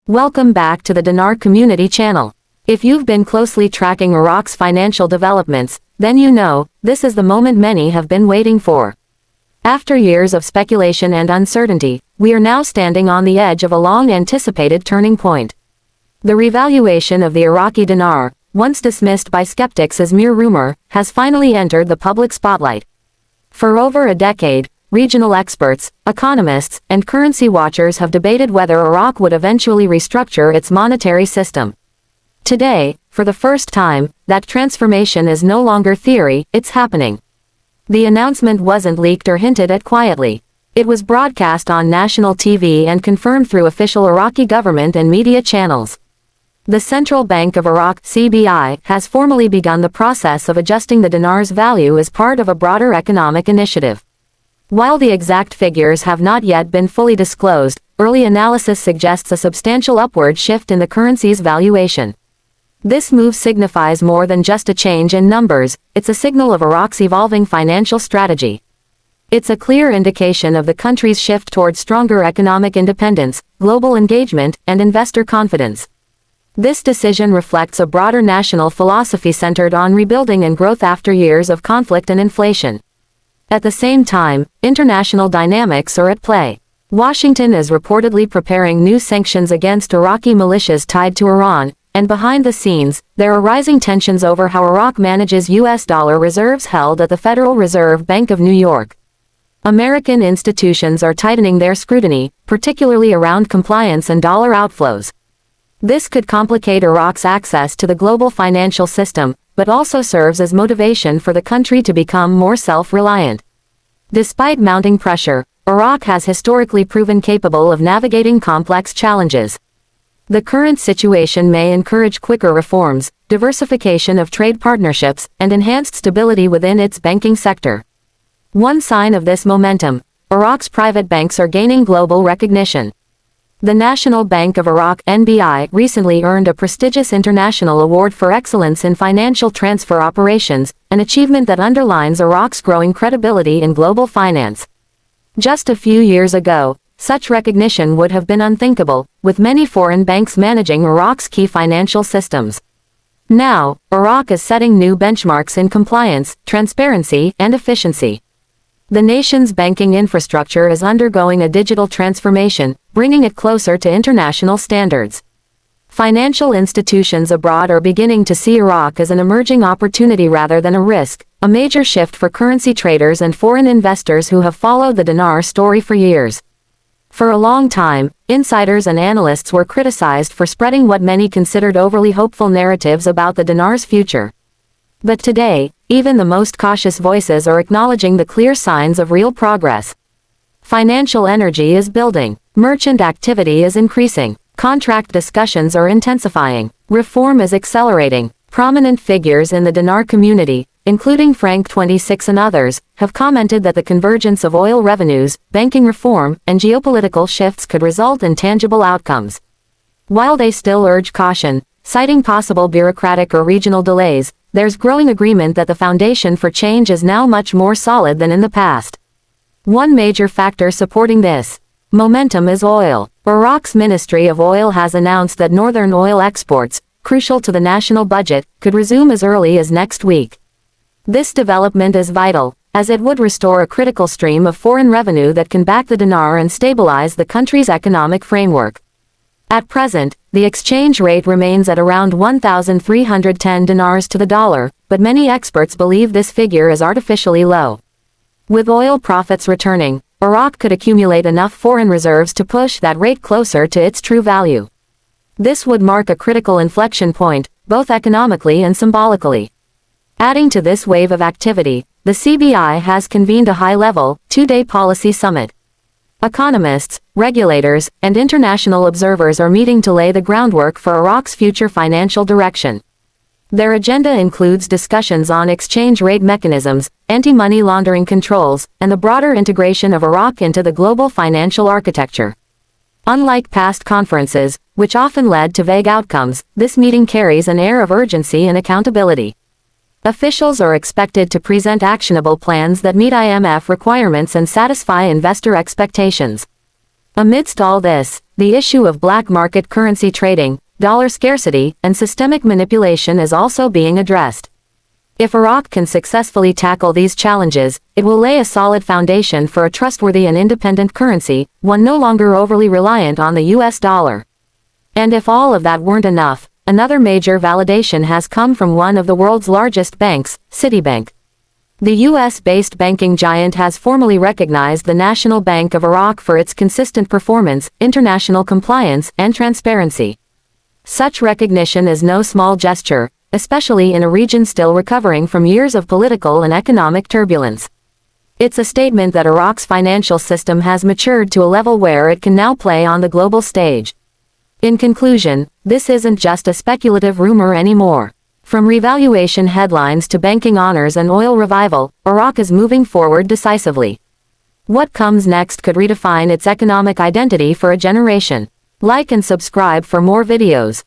Welcome back to the Dinar Community channel. If you've been closely tracking Iraq's financial developments, then you know, this is the moment many have been waiting for. After years of speculation and uncertainty, we are now standing on the edge of a long-anticipated turning point. The revaluation of the Iraqi dinar, once dismissed by skeptics as mere rumor, has finally entered the public spotlight. For over a decade, regional experts, economists, and currency watchers have debated whether Iraq would eventually restructure its monetary system. Today, for the first time, that transformation is no longer theory, it's happening. The announcement wasn't leaked or hinted at quietly. It was broadcast on national TV and confirmed through official Iraqi government and media channels. The Central Bank of Iraq, CBI, has formally begun the process of adjusting the dinar's value as part of a broader economic initiative. While the exact figures have not yet been fully disclosed, early analysis suggests a substantial upward shift in the currency's valuation. This move signifies more than just a change in numbers, it's a signal of Iraq's evolving financial strategy. It's a clear indication of the country's shift towards stronger economic independence, global engagement, and investor confidence. This decision reflects a broader national philosophy centered on rebuilding and growth after years of conflict and inflation. At the same time, international dynamics are at play. Washington is reportedly preparing new sanctions against Iraqi militias tied to Iran, and behind the scenes, there are rising tensions over how Iraq manages U.S. dollar reserves held at the Federal Reserve Bank of New York. American institutions are tightening their scrutiny, particularly around compliance and dollar outflows. This could complicate Iraq's access to the global financial system, but also serves as motivation for the country to become more self-reliant. Despite mounting pressure, Iraq has historically proven capable of navigating complex challenges. The current situation may encourage quicker reforms, diversification of trade partnerships, and enhanced stability within its banking sector. One sign of this momentum, Iraq's private banks are gaining global recognition. The National Bank of Iraq (NBI) recently earned a prestigious international award for excellence in financial transfer operations, an achievement that underlines Iraq's growing credibility in global finance. Just a few years ago, such recognition would have been unthinkable, with many foreign banks managing Iraq's key financial systems. Now, Iraq is setting new benchmarks in compliance, transparency, and efficiency. The nation's banking infrastructure is undergoing a digital transformation, bringing it closer to international standards. Financial institutions abroad are beginning to see Iraq as an emerging opportunity rather than a risk, a major shift for currency traders and foreign investors who have followed the dinar story for years. For a long time, insiders and analysts were criticized for spreading what many considered overly hopeful narratives about the dinar's future. But today, even the most cautious voices are acknowledging the clear signs of real progress. Financial energy is building, merchant activity is increasing, contract discussions are intensifying, reform is accelerating. Prominent figures in the dinar community, including Frank 26 and others, have commented that the convergence of oil revenues, banking reform, and geopolitical shifts could result in tangible outcomes. While they still urge caution, citing possible bureaucratic or regional delays, there's growing agreement that the foundation for change is now much more solid than in the past. One major factor supporting this momentum is oil. Iraq's Ministry of Oil has announced that northern oil exports, crucial to the national budget, could resume as early as next week. This development is vital, as it would restore a critical stream of foreign revenue that can back the dinar and stabilize the country's economic framework. At present, the exchange rate remains at around 1,310 dinars to the dollar, but many experts believe this figure is artificially low. With oil profits returning, Iraq could accumulate enough foreign reserves to push that rate closer to its true value. This would mark a critical inflection point, both economically and symbolically. Adding to this wave of activity, the CBI has convened a high-level, two-day policy summit. Economists, regulators, and international observers are meeting to lay the groundwork for Iraq's future financial direction. Their agenda includes discussions on exchange rate mechanisms, anti-money laundering controls, and the broader integration of Iraq into the global financial architecture. Unlike past conferences, which often led to vague outcomes, this meeting carries an air of urgency and accountability. Officials are expected to present actionable plans that meet IMF requirements and satisfy investor expectations. Amidst all this, the issue of black market currency trading, dollar scarcity, and systemic manipulation is also being addressed. If Iraq can successfully tackle these challenges, it will lay a solid foundation for a trustworthy and independent currency, one no longer overly reliant on the US dollar. And if all of that weren't enough, another major validation has come from one of the world's largest banks, Citibank. The US-based banking giant has formally recognized the National Bank of Iraq for its consistent performance, international compliance, and transparency. Such recognition is no small gesture, especially in a region still recovering from years of political and economic turbulence. It's a statement that Iraq's financial system has matured to a level where it can now play on the global stage. In conclusion, this isn't just a speculative rumor anymore. From revaluation headlines to banking honors and oil revival, Iraq is moving forward decisively. What comes next could redefine its economic identity for a generation. Like and subscribe for more videos.